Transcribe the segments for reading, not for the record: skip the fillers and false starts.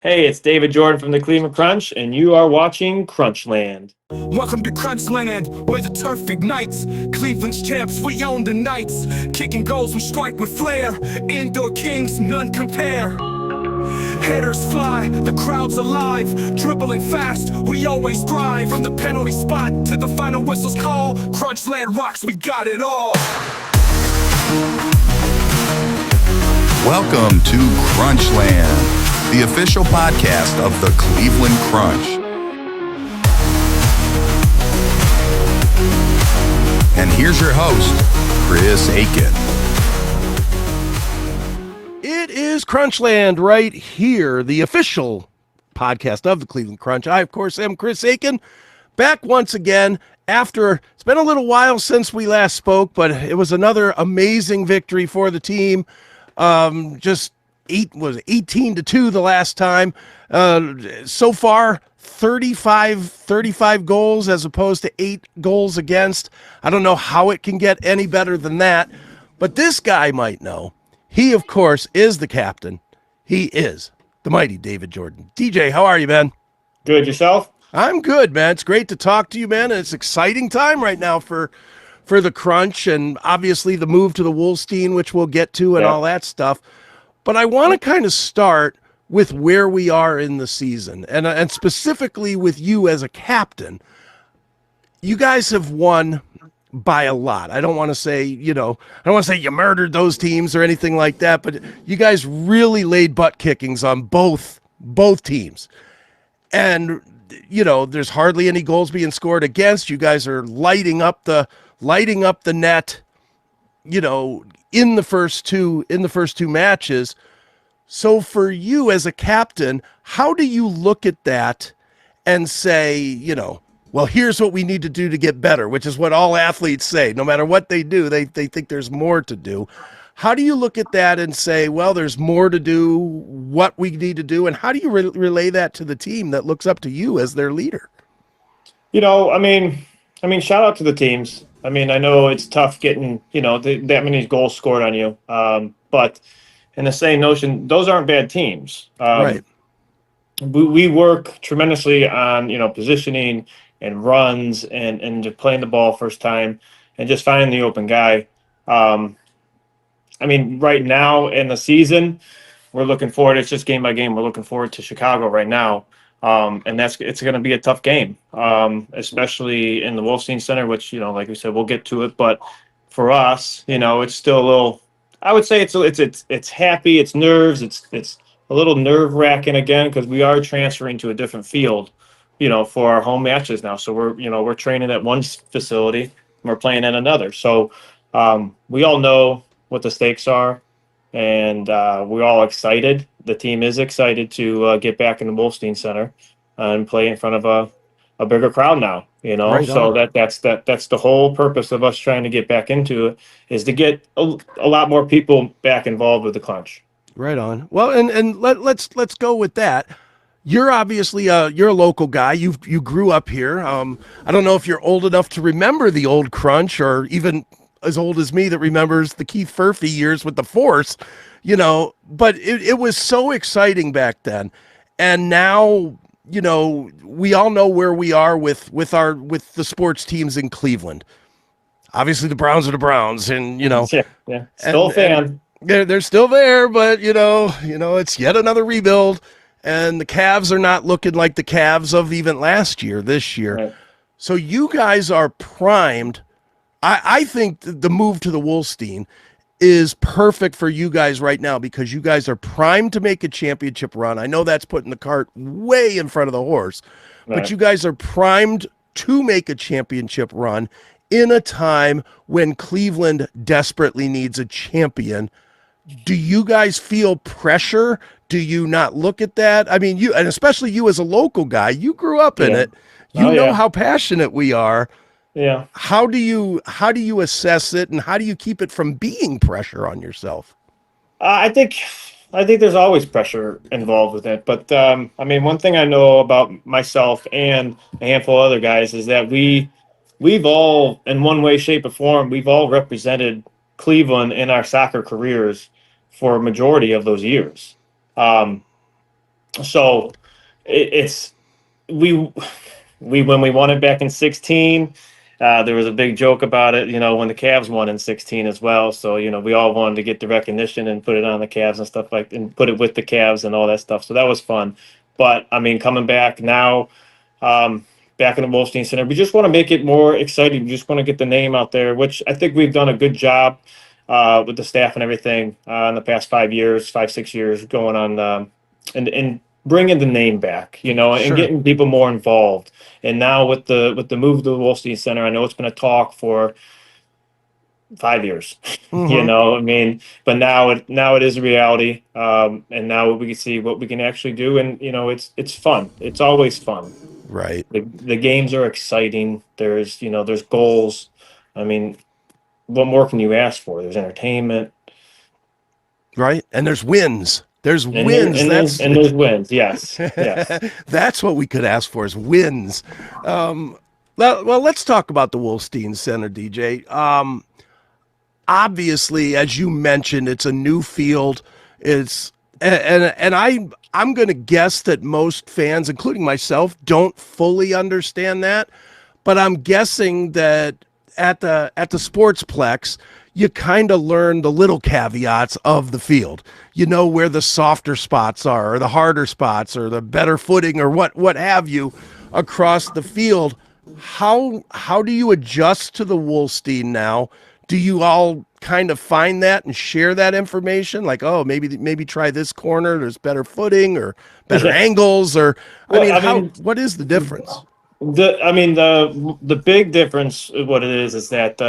Hey, it's David Jordan from the Cleveland Crunch, and you are watching Crunchland. Welcome to Crunchland, where the turf ignites. Cleveland's champs, we own the Knights. Kicking goals, we strike with flair. Indoor kings, none compare. Headers fly, the crowd's alive. Dribbling fast, we always thrive. From the penalty spot to the final whistle's call, Crunchland rocks, we got it all. Welcome to Crunchland, the official podcast of the Cleveland Crunch. And here's your host, Chris Akin. It is Crunchland right here, the official podcast of the Cleveland Crunch. I, of course, am Chris Akin, back once again after, it's been a little while since we last spoke, but it was another amazing victory for the team. Just 18-2 the last time. So far, 35 goals as opposed to 8 goals against. I don't know how it can get any better than that, but this guy might know. He, of course, is the captain. He is the mighty David Jordan. DJ, how are you, man? Good, yourself? I'm good, man. It's great to talk to you, man. And it's an exciting time right now for the Crunch, and obviously the move to the Wolstein, which we'll get to, and all that stuff. But I want to kind of start with where we are in the season, and specifically with you as a captain. You guys have won by a lot. I don't want to say, I don't want to say you murdered those teams or anything like that, but you guys really laid butt kickings on both teams. And, there's hardly any goals being scored against. You guys are lighting up the net, in the first two matches. So for you as a captain, how do you look at that and say, well, here's what we need to do to get better, which is what all athletes say. No matter what they do, they think there's more to do. How do you look at that and say, well, there's more to do, what we need to do, and how do you relay that to the team that looks up to you as their leader? I mean, shout out to the teams. I mean, I know it's tough getting, that many goals scored on you. But in the same notion, those aren't bad teams. Right. We work tremendously on, positioning and runs and just playing the ball first time and just finding the open guy. Right now in the season, we're looking forward. It's just game by game. We're looking forward to Chicago right now. And it's going to be a tough game, especially in the Wolstein Center, which, like we said, we'll get to it. But for us, it's still a little, I would say it's happy, it's nerves, it's a little nerve wracking again, because we are transferring to a different field, for our home matches now. So we're training at one facility and we're playing at another. So we all know what the stakes are, and we're all excited. The team is excited to get back in the Wolstein Center and play in front of a bigger crowd now. Right so on. that's the whole purpose of us trying to get back into it, is to get a lot more people back involved with the Crunch. Right on. Well, and let's go with that. You're obviously you're a local guy. You grew up here. I don't know if you're old enough to remember the old Crunch, or even as old as me that remembers the Keith Furphy years with the Force, but it was so exciting back then. And now, we all know where we are with the sports teams in Cleveland. Obviously the Browns are the Browns, and, Yeah. Still a fan. They're still there, but it's yet another rebuild, and the Cavs are not looking like the Cavs of even last year, this year. Right. So you guys are primed. I think the move to the Wolstein is perfect for you guys right now, because you guys are primed to make a championship run. I know that's putting the cart way in front of the horse, but you guys are primed to make a championship run in a time when Cleveland desperately needs a champion. Do you guys feel pressure? Do you not look at that? I mean, you, and especially you as a local guy, you grew up in it. You know how passionate we are. Yeah. How do you assess it, and how do you keep it from being pressure on yourself? I think there's always pressure involved with it. But, one thing I know about myself and a handful of other guys is that we've all, in one way, shape, or form, we've all represented Cleveland in our soccer careers for a majority of those years. So it's we when we won it back in 16, there was a big joke about it, when the Cavs won in 16 as well. So, we all wanted to get the recognition and put it on the Cavs and stuff and put it with the Cavs and all that stuff. So that was fun. But I mean, coming back now, back in the Wolstein Center, we just want to make it more exciting. We just want to get the name out there, which I think we've done a good job with the staff and everything in the past 5 years, 5, 6 years going on, and bringing the name back, and Sure. getting people more involved. And now with the move to the Wolstein Center, I know it's been a talk for 5 years, Hmm. I mean, but now it is a reality. And now we can see what we can actually do. And, it's fun. It's always fun. Right. The games are exciting. There's goals. I mean, what more can you ask for? There's entertainment. Right. And there's wins. There's And there, wins. and there's That's and there's wins. Yes. Yes. that's what we could ask for is wins. Well, let's talk about the Wolstein Center, DJ. Obviously, as you mentioned, it's a new field. It's and I'm going to guess that most fans, including myself, don't fully understand that. But I'm guessing that at the Sportsplex, you kind of learn the little caveats of the field. You know where the softer spots are, or the harder spots, or the better footing, or what have you, across the field. How do you adjust to the Wolstein now? Do you all kind of find that and share that information? Like, oh, maybe try this corner. There's better footing or better Yeah. angles, or I Well, mean, I mean, what is the difference? the big difference of what it is that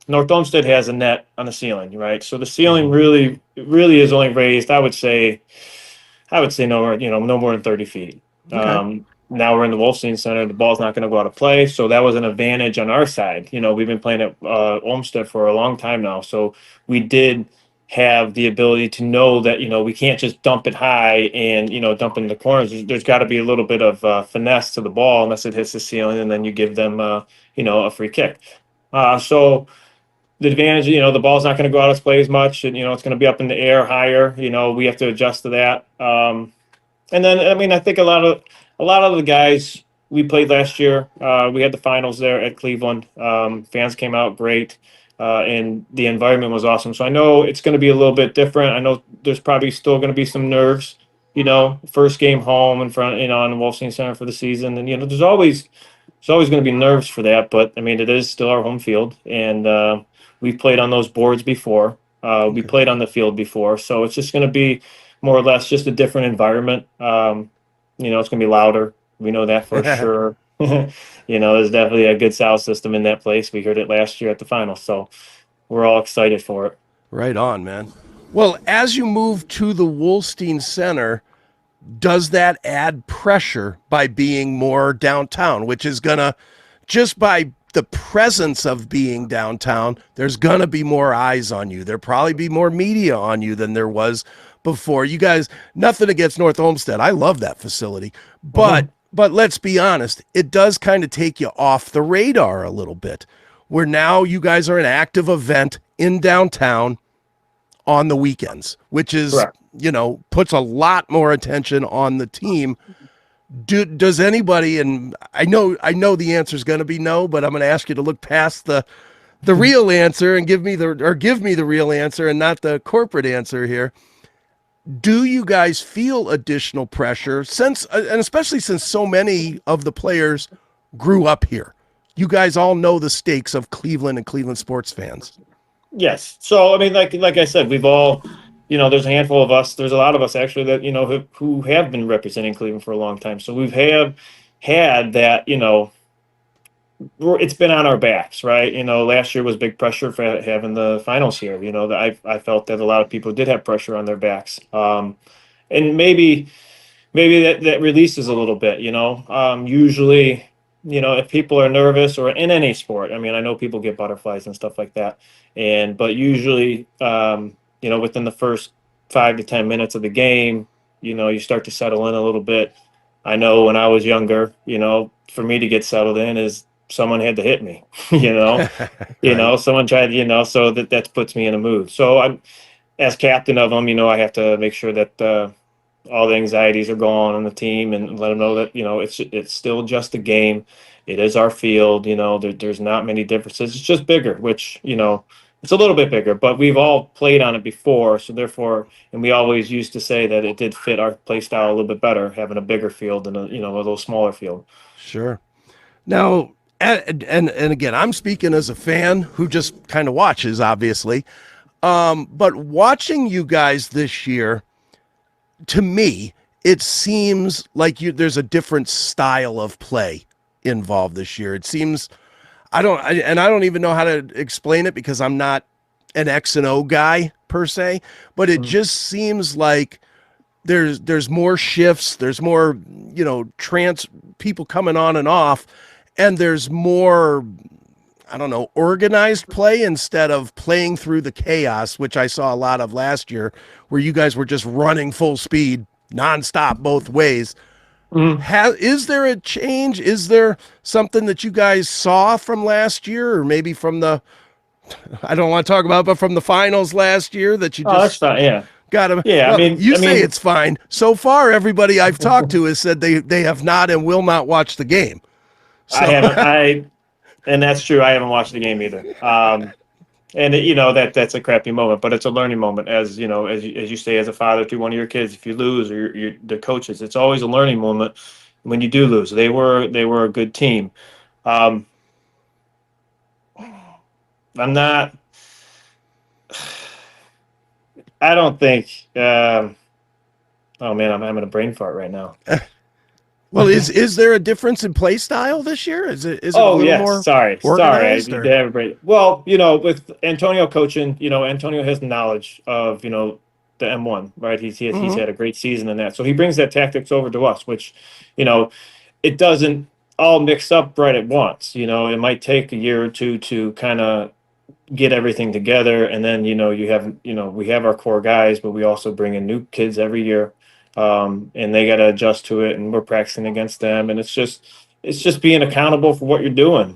North Olmsted has a net on the ceiling, right? So the ceiling Mhm. really is only raised. I would say no more than 30 feet. Okay. Now we're in the Wolfstein Center. The ball's not going to go out of play, so that was an advantage on our side. We've been playing at Olmsted for a long time now, so we did have the ability to know that we can't just dump it high and dump it in the corners. There's got to be a little bit of finesse to the ball unless it hits the ceiling, and then you give them a free kick. So the advantage, the ball's not going to go out of play as much, and it's going to be up in the air higher. We have to adjust to that. And then, I mean, I think a lot of the guys we played last year, we had the finals there at Cleveland. Fans came out great, and the environment was awesome. So I know it's going to be a little bit different. I know there's probably still going to be some nerves. First game home in front, on the Wolfstein Center for the season, and there's always going to be nerves for that. But I mean, it is still our home field, and we've played on those boards before. We Okay. played on the field before, so it's just going to be more or less just a different environment. It's going to be louder. We know that for sure. There's definitely a good sound system in that place. We heard it last year at the finals, so we're all excited for it. Right on, man. Well, as you move to the Wolstein Center, does that add pressure by being more downtown, which is gonna, just by the presence of being downtown, there's gonna be more eyes on you. There'll probably be more media on you than there was before. You guys, nothing against North Olmsted. I love that facility. But Mhm. but let's be honest, it does kind of take you off the radar a little bit. Where now you guys are an active event in downtown on the weekends, which is, Correct. puts a lot more attention on the team. Does anybody, and I know the answer is going to be no, but I'm going to ask you to look past the real answer and give me the real answer and not the corporate answer here. Do you guys feel additional pressure and especially since so many of the players grew up here? You guys all know the stakes of Cleveland and Cleveland sports fans. Yes. So I mean, like I said, we've all, there's a handful of us. There's a lot of us actually that who have been representing Cleveland for a long time. So we've have had that. It's been on our backs, right? Last year was big pressure for having the finals here. That I felt that a lot of people did have pressure on their backs, and maybe that releases a little bit. Usually, if people are nervous or in any sport, I mean, I know people get butterflies and stuff like that, but usually, within the first 5 to 10 minutes of the game, you start to settle in a little bit. I know when I was younger, for me to get settled in is someone had to hit me, Right. someone tried, so that puts me in a mood. So I'm as captain of them, I have to make sure that all the anxieties are gone on the team, and let them know that, it's still just a game. It is our field. There's not many differences. It's just bigger, which, it's a little bit bigger, but we've all played on it before. So therefore, and we always used to say that it did fit our play style a little bit better, having a bigger field than a little smaller field. Sure. Now, and again, I'm speaking as a fan who just kind of watches, obviously. But watching you guys this year, to me, it seems like there's a different style of play involved this year. It seems I don't even know how to explain it because I'm not an X and O guy per se, but it just seems like there's more shifts, there's more, people coming on and off, and there's more, I don't know, organized play instead of playing through the chaos, which I saw a lot of last year, where you guys were just running full speed nonstop both ways. Is there a change? Is there something that you guys saw from last year, or maybe from I don't want to talk about, but from the finals last year that you just that's fine. Yeah. got to? Yeah. Well, you say it's fine. So far, everybody I've talked to has said they have not and will not watch the game. So. I haven't. And that's true. I haven't watched the game either. And that's a crappy moment, but it's a learning moment. As you say, as a father to one of your kids, if you lose, or the coaches, it's always a learning moment when you do lose. They were a good team. I'm not. I don't think. Oh man, I'm having a brain fart right now. Well, is there a difference in play style this year? Is it a Oh little yes, more sorry. organized, or? Well, with Antonio coaching, Antonio has knowledge of the M1, right? He's had a great season in that, so he brings that tactics over to us, which it doesn't all mix up right at once. It might take a year or two to kind of get everything together, and then we have our core guys, but we also bring in new kids every year. And they got to adjust to it, and we're practicing against them, and it's just being accountable for what you're doing,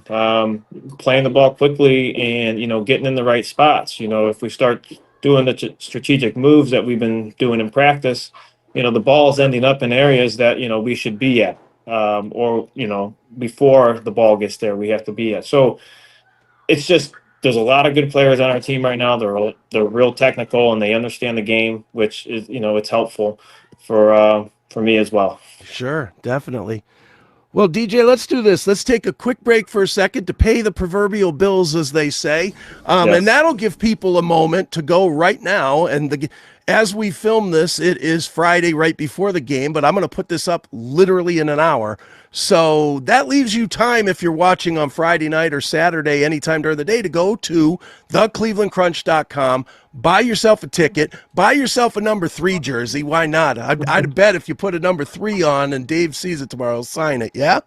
playing the ball quickly, and getting in the right spots. If we start doing the strategic moves that we've been doing in practice, the ball's ending up in areas that we should be at, or before the ball gets there, we have to be at. So it's just, there's a lot of good players on our team right now. They're real technical, and they understand the game, which is it's helpful for me as well. Sure, definitely. Well, DJ, let's do this. Let's take a quick break for a second to pay the proverbial bills, as they say. Yes. And that'll give people a moment to go right now. And as we film this, it is Friday right before the game, but I'm going to put this up literally in an hour. So that leaves you time, if you're watching on Friday night or Saturday, anytime during the day, to go to theclevelandcrunch.com, buy yourself a ticket, buy yourself a number 3 jersey. Why not? I'd bet if you put a number 3 on and Dave sees it tomorrow, he'll sign it. Yeah?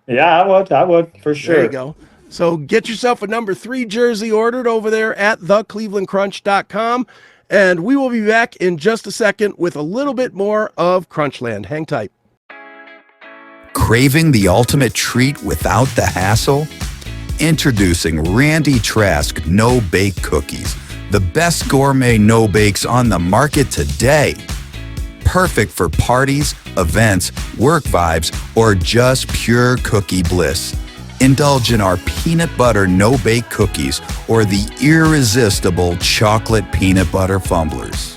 Yeah, I would for sure. There you go. So get yourself a number 3 jersey ordered over there at theclevelandcrunch.com. And we will be back in just a second with a little bit more of Crunchland. Hang tight. Craving the ultimate treat without the hassle? Introducing Randy Trask No-Bake Cookies, the best gourmet no-bakes on the market today. Perfect for parties, events, work vibes, or just pure cookie bliss. Indulge in our peanut butter no-bake cookies or the irresistible chocolate peanut butter fumblers.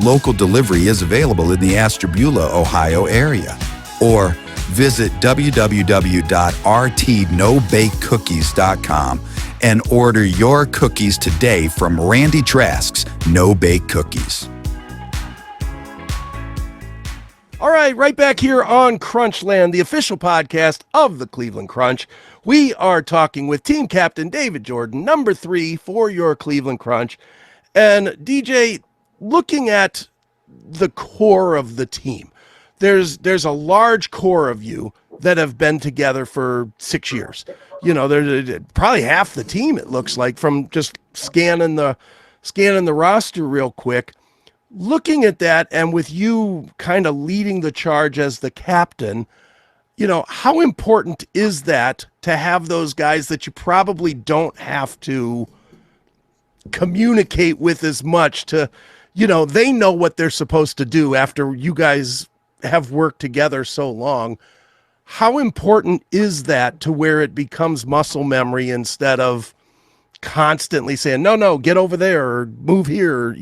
Local delivery is available in the Ashtabula, Ohio area. Or visit www.rtnobakecookies.com and order your cookies today from Randy Trask's No-Bake Cookies. All right back here on Crunchland, the official podcast of the Cleveland Crunch. We are talking with team captain David Jordan, number 3 for your Cleveland Crunch. And DJ, looking at the core of the team, there's a large core of you that have been together for 6 years. There's probably half the team, it looks like, from just scanning the roster real quick. Looking at that, and with you kind of leading the charge as the captain, how important is that to have those guys that you probably don't have to communicate with as much to, they know what they're supposed to do after you guys have worked together so long. How important is that to where it becomes muscle memory instead of constantly saying, no, get over there or move here,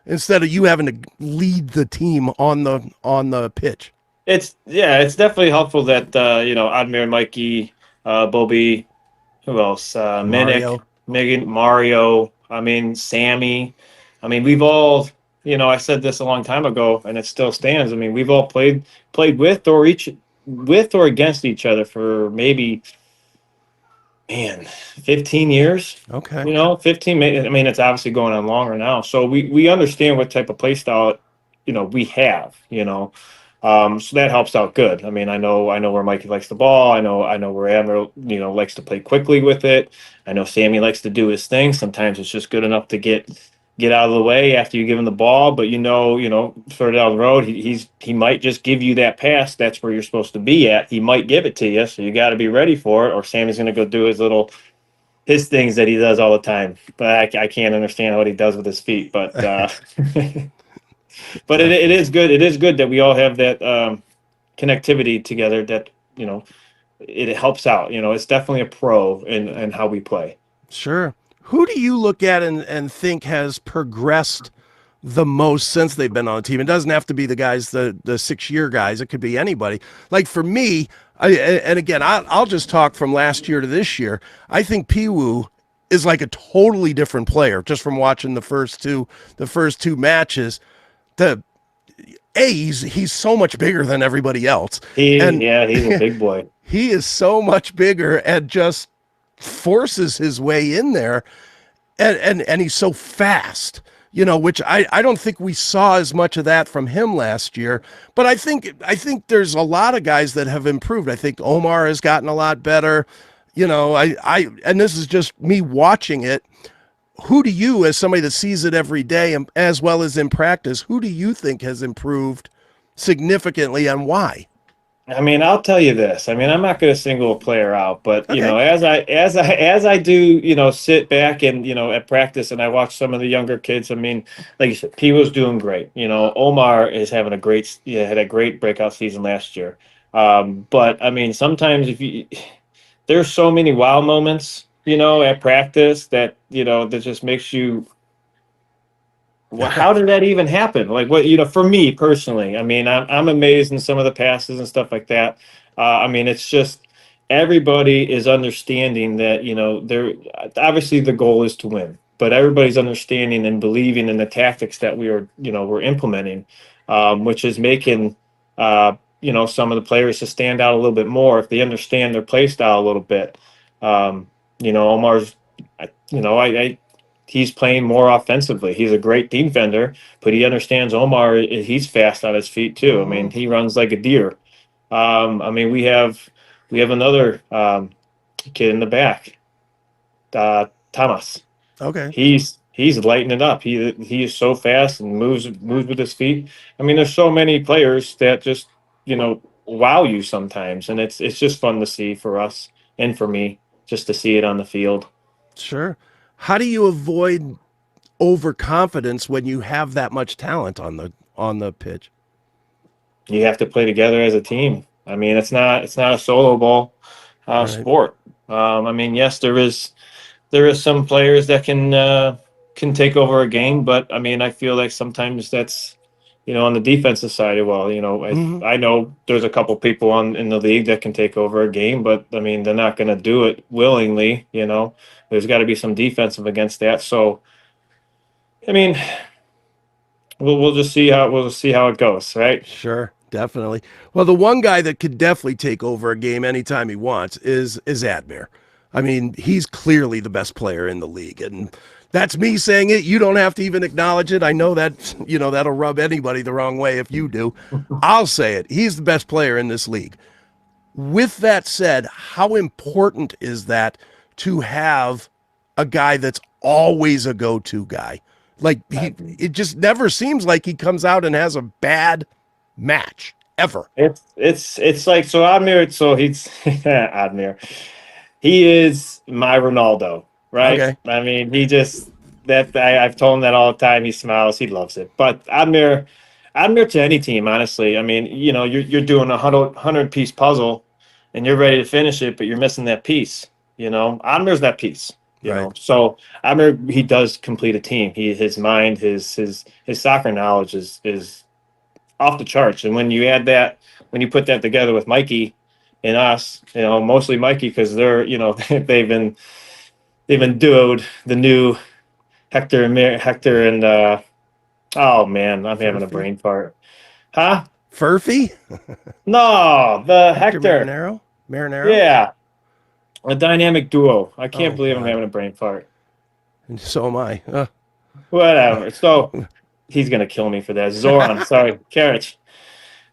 instead of you having to lead the team on the pitch? It's definitely helpful that Admir and Mikey, Bobby, who else? Minnick, Mario. Megan, Mario. I mean, Sammy. I mean, we've all, I said this a long time ago, and it still stands. I mean, we've all played with or against each other for maybe, man, 15 years. Okay. 15. I mean, it's obviously going on longer now. So we understand what type of play style, we have. So that helps out good. I mean, I know where Mikey likes the ball. I know where Admiral, likes to play quickly with it. I know Sammy likes to do his thing. Sometimes it's just good enough to get out of the way after you give him the ball. But further down the road, he might just give you that pass. That's where you're supposed to be at. He might give it to you, so you got to be ready for it. Or Sammy's going to go do his things that he does all the time. But I can't understand what he does with his feet. But but it is good. It is good that we all have that connectivity together. That it helps out. It's definitely a pro in how we play. Sure. Who do you look at and think has progressed the most since they've been on the team? It doesn't have to be the guys, the 6-year guys. It could be anybody. Like for me, and again, I'll just talk from last year to this year. I think Piwu is like a totally different player just from watching the first two matches. He's so much bigger than everybody else. He's a big boy. He is so much bigger and just forces his way in there, and he's so fast, which I don't think we saw as much of that from him last year. But I think there's a lot of guys that have improved. I think Omar has gotten a lot better. And this is just me watching it. Who do you, as somebody that sees it every day and as well as in practice, who do you think has improved significantly and why? I mean, I'll tell you this. I mean, I'm not going to single a player out, but Okay. as I do, sit back and at practice and I watch some of the younger kids. I mean, like you said, P was doing great. Omar is having had a great breakout season last year. But I mean, sometimes there's so many wow moments, at practice that that just makes you. Well, how did that even happen? Like what, for me personally, I mean, I'm amazed in some of the passes and stuff like that. I mean, it's just everybody is understanding that, they're obviously the goal is to win, but everybody's understanding and believing in the tactics that we're implementing, which is making, some of the players to stand out a little bit more if they understand their play style a little bit. Omar's, he's playing more offensively. He's a great defender, but he understands Omar. He's fast on his feet too. I mean, he runs like a deer. I mean, we have another kid in the back, Thomas. Okay. He's lighting it up. He is so fast and moves with his feet. I mean, there's so many players that just wow you sometimes, and it's just fun to see for us and for me just to see it on the field. Sure. How do you avoid overconfidence when you have that much talent on the pitch? You have to play together as a team. I mean, it's not a solo ball Right. sport. I mean, yes, there is some players that can take over a game, but I mean, I feel like sometimes that's on the defensive side. Well, I know there's a couple people in the league that can take over a game, but I mean, they're not going to do it willingly. There's got to be some defensive against that. So, I mean, we'll just see how it goes, right? Sure, definitely. Well, the one guy that could definitely take over a game anytime he wants is Admir. I mean, he's clearly the best player in the league, and that's me saying it. You don't have to even acknowledge it. I know that that'll rub anybody the wrong way if you do. I'll say it. He's the best player in this league. With that said, how important is that to have a guy that's always a go-to guy? Like it just never seems like he comes out and has a bad match ever. It's like, so Admir, so he's Admir. He is my Ronaldo, right? Okay. I mean, he just I've told him that all the time. He smiles. He loves it. But Admir to any team, honestly. I mean, you're doing a 100-piece puzzle, and you're ready to finish it, but you're missing that piece. Admir's that piece. Right. So Admir, he does complete a team. His mind, his soccer knowledge is off the charts. And when you put that together with Mikey and us, mostly Mikey, because they're, they've been duoed, the new Hector and oh man, I'm having a brain fart. Huh? Furphy? No, the Hector. Marinero? Yeah. A dynamic duo. I can't believe God. I'm having a brain fart. And so am I. Whatever. So he's gonna kill me for that. Zoran, sorry, Karich.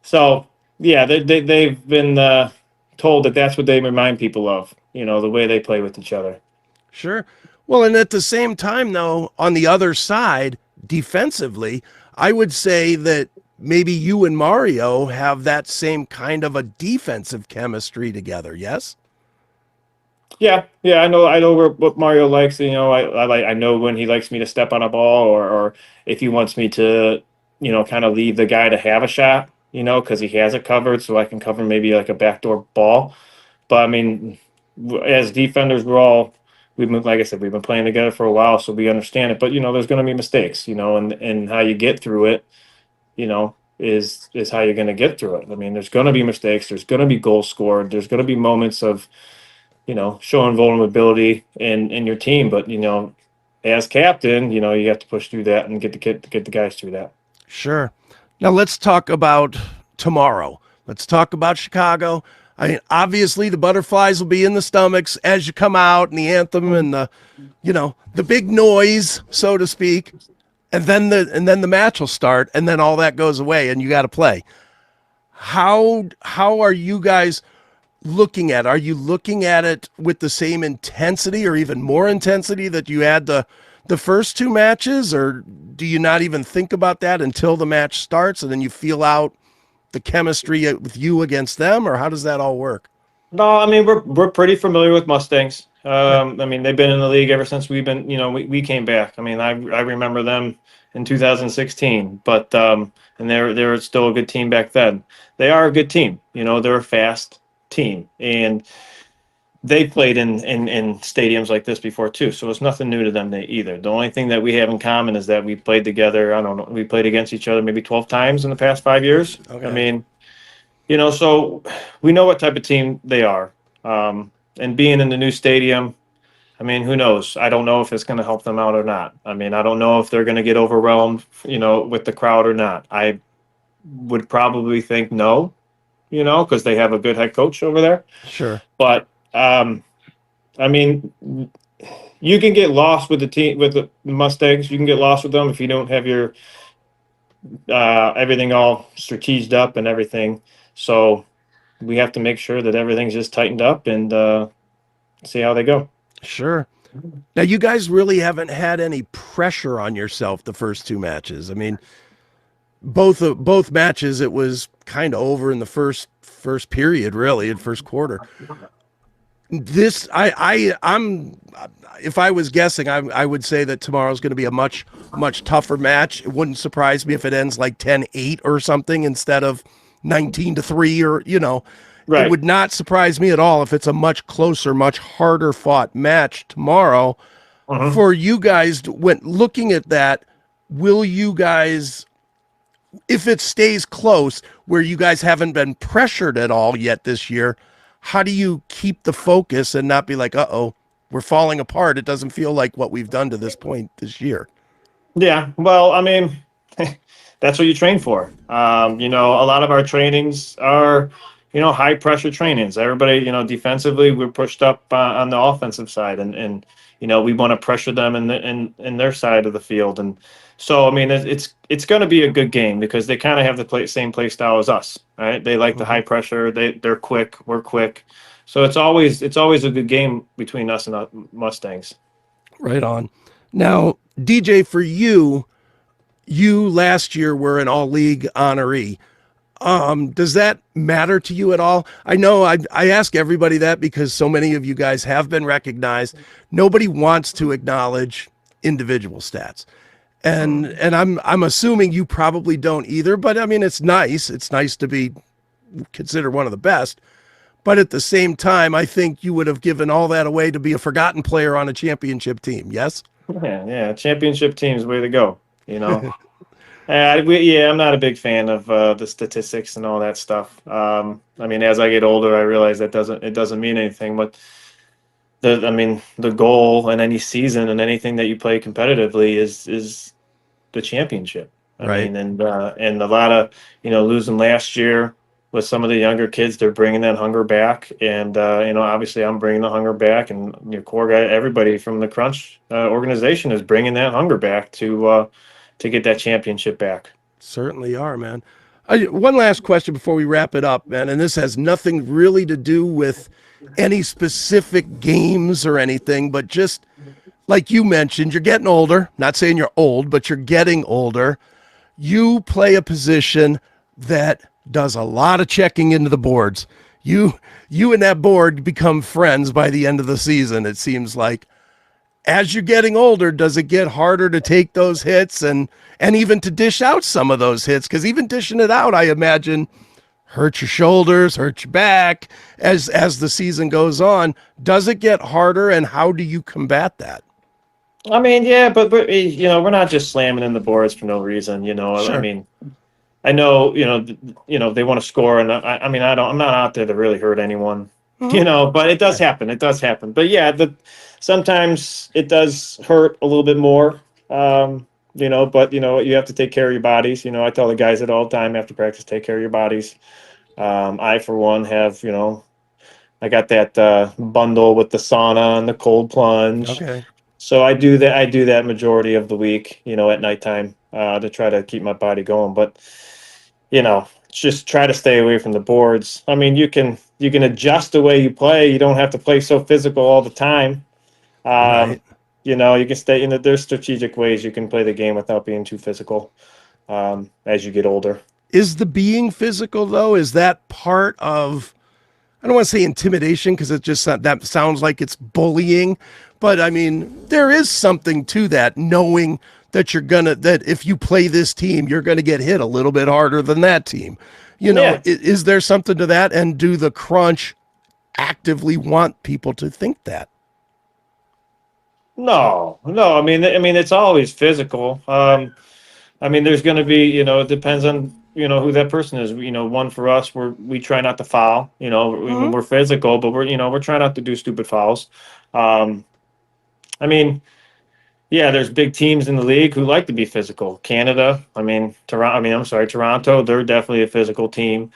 So yeah, they've been told that that's what they remind people of. The way they play with each other. Sure. Well, and at the same time, though, on the other side, defensively, I would say that maybe you and Mario have that same kind of a defensive chemistry together. Yes. Yeah. I know what Mario likes. I know when he likes me to step on a ball, or if he wants me to, kind of leave the guy to have a shot, because he has it covered, so I can cover maybe like a backdoor ball. But I mean, as defenders, we've been, like I said, we've been playing together for a while, so we understand it. But there's going to be mistakes, and how you get through it, is how you're going to get through it. I mean, there's going to be mistakes. There's going to be goals scored. There's going to be moments of, showing vulnerability in your team. But as captain, you have to push through that and get the guys through that. Sure. Now let's talk about tomorrow. Let's talk about Chicago. I mean, obviously the butterflies will be in the stomachs as you come out, and the anthem and the big noise, so to speak, and then the match will start, and then all that goes away, and you got to play. How are you guys looking at? Are you looking at it with the same intensity or even more intensity that you had the first two matches, or do you not even think about that until the match starts and then you feel out the chemistry with you against them, or how does that all work? No, I mean, we're pretty familiar with Mustangs. I mean, they've been in the league ever since we've been, we came back. I mean, I remember them in 2016, but and they were still a good team back then. They are a good team. They're a fast team, and they played in stadiums like this before too, so it's nothing new to them either. The only thing that we have in common is that we played together. I don't know, we played against each other maybe 12 times in the past 5 years. Okay. I mean, so we know what type of team they are. And being in the new stadium, I mean, who knows? I don't know if it's going to help them out or not. I mean, I don't know if they're going to get overwhelmed, with the crowd or not. I would probably think no, because they have a good head coach over there. Sure. But I mean, you can get lost with the team, with the Mustangs. You can get lost with them if you don't have your everything all strategized up and everything. So we have to make sure that everything's just tightened up and see how they go. Sure. Now, you guys really haven't had any pressure on yourself the first two matches. I mean, both matches, it was kind of over in the first period, really, in first quarter. This, I'm, if I was guessing, I would say that tomorrow's going to be a much tougher match. It wouldn't surprise me if it ends like 10-8 or something instead of 19-3 or, Right. It would not surprise me at all if it's a much closer, much harder fought match tomorrow. For you guys. When looking at that, will you guys, if it stays close, where you guys haven't been pressured at all yet this year, how do you keep the focus and not be like, uh-oh, we're falling apart? It doesn't feel like what we've done to this point this year. Yeah, well, I mean, that's what you train for. A lot of our trainings are, high pressure trainings. Everybody, defensively, we're pushed up on the offensive side, and we want to pressure them in their side of the field. And so, I mean, it's going to be a good game because they kind of have the same play style as us, right? They like the high pressure. They're quick. We're quick. So it's always a good game between us and the Mustangs. Right on. Now, DJ, for you last year were an all-league honoree. Does that matter to you at all? I know I ask everybody that because so many of you guys have been recognized. Nobody wants to acknowledge individual stats. And I'm assuming you probably don't either, but I mean, it's nice. It's nice to be considered one of the best. But at the same time, I think you would have given all that away to be a forgotten player on a championship team. Yes? Yeah, championship teams, way to go. You know, I'm not a big fan of the statistics and all that stuff. I mean, as I get older, I realize it doesn't mean anything. But the goal in any season and anything that you play competitively is the championship. I Right. mean, and a lot of losing last year with some of the younger kids, they're bringing that hunger back, and obviously I'm bringing the hunger back, and your core guy, everybody from the Crunch organization is bringing that hunger back to get that championship back. Certainly are, man. One last question before we wrap it up, man, and this has nothing really to do with any specific games or anything, but just like you mentioned, you're getting older. Not saying you're old, but you're getting older. You play a position that does a lot of checking into the boards. You and that board become friends by the end of the season, it seems like. As you're getting older, does it get harder to take those hits and even to dish out some of those hits? Because even dishing it out, I imagine, hurt your shoulders, hurt your back as the season goes on. Does it get harder, and how do you combat that? I mean, yeah, but we're not just slamming in the boards for no reason. Sure. I mean, I know they want to score, and I mean, I'm not out there to really hurt anyone. But it does happen. It does happen. But yeah, sometimes it does hurt a little bit more. But you have to take care of your bodies. I tell the guys it all the time after practice, take care of your bodies. I, for one, have, I got that bundle with the sauna and the cold plunge. Okay. So I do that. I do that majority of the week, at nighttime, to try to keep my body going. But, just try to stay away from the boards. I mean, you can adjust the way you play. You don't have to play so physical all the time. Right. You can stay in there's strategic ways you can play the game without being too physical, as you get older. Is the being physical, though, is that part of, I don't want to say intimidation, because that sounds like it's bullying, but I mean, there is something to that, knowing that that if you play this team, you're going to get hit a little bit harder than that team. Yeah. Is there something to that? And do the Crunch actively want people to think that? No. I mean, it's always physical. I mean, there's going to be, it depends on, who that person is. One for us, we try not to foul. We're physical, but we're trying not to do stupid fouls. I mean, yeah, there's big teams in the league who like to be physical. Canada, Toronto, they're definitely a physical team.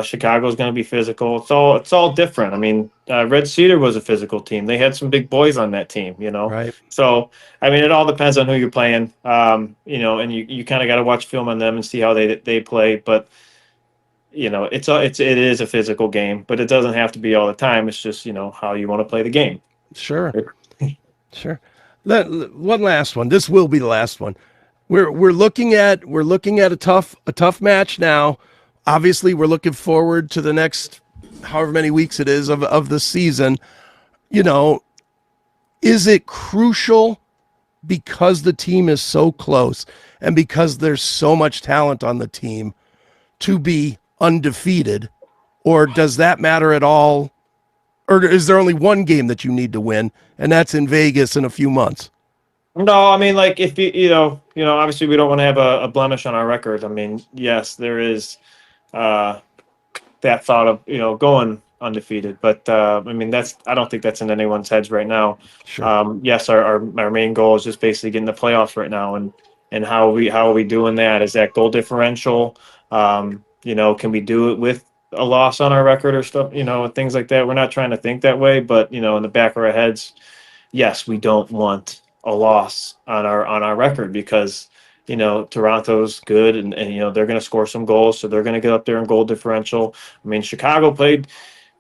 Chicago's going to be physical. It's all different. I mean, Red Cedar was a physical team. They had some big boys on that team, Right. So, I mean, it all depends on who you're playing, and you kind of got to watch film on them and see how they play. But, it is a physical game, but it doesn't have to be all the time. It's just, how you want to play the game. Sure. Sure. One last one. This will be the last one. We're looking at a tough match now. Obviously, we're looking forward to the next however many weeks it is of the season. Is it crucial, because the team is so close and because there's so much talent on the team, to be undefeated, or does that matter at all? Or is there only one game that you need to win, and that's in Vegas in a few months? No, I mean, like, if obviously we don't want to have a blemish on our record. I mean, yes, there is that thought of going undefeated, but I mean, I don't think that's in anyone's heads right now. Sure. Yes, our main goal is just basically getting the playoffs right now, and how are we doing that? Is that goal differential? Can we do it with a loss on our record or stuff? And things like that. We're not trying to think that way, but in the back of our heads, yes, we don't want a loss on our record, because Toronto's good, and they're going to score some goals, so they're going to get up there in goal differential. I mean, Chicago played,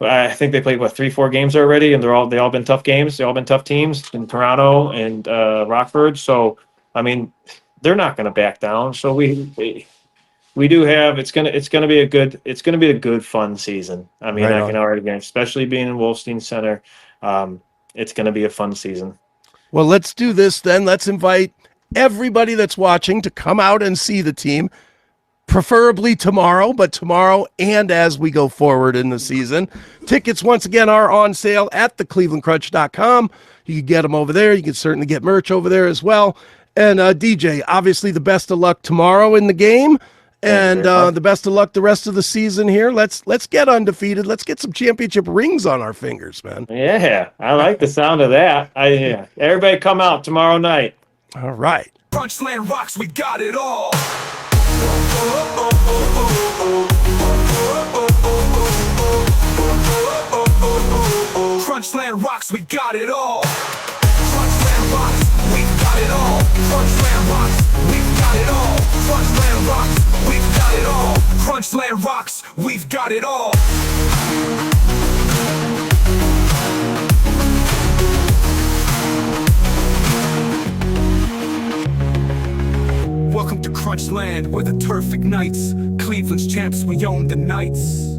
I think they played 3-4 games already, and they all been tough games. They all been tough teams in Toronto and Rockford. So I mean, they're not going to back down. So we do have, it's gonna be a good fun season. I mean, Right I on. can already, again, especially being in Wolstein Center, it's gonna be a fun season. Well, let's do this then. Let's invite everybody that's watching to come out and see the team, preferably tomorrow, but tomorrow and as we go forward in the season. Tickets, once again, are on sale at theclevelandcrunch.com. You can get them over there. You can certainly get merch over there as well. And DJ, obviously the best of luck tomorrow in the game, and the best of luck the rest of the season here. Let's get undefeated. Let's get some championship rings on our fingers, man. Yeah, I like the sound of that. Everybody come out tomorrow night. All right. Crunchland rocks, we got it all. Crunchland rocks, we got it all. Crunchland rocks, we got it all. Crunchland rocks, we got it all. Crunchland rocks, we've got it all. Crunchland rocks, we've got it all. Welcome to Crunchland, where the turf ignites. Cleveland's champs, we own the nights.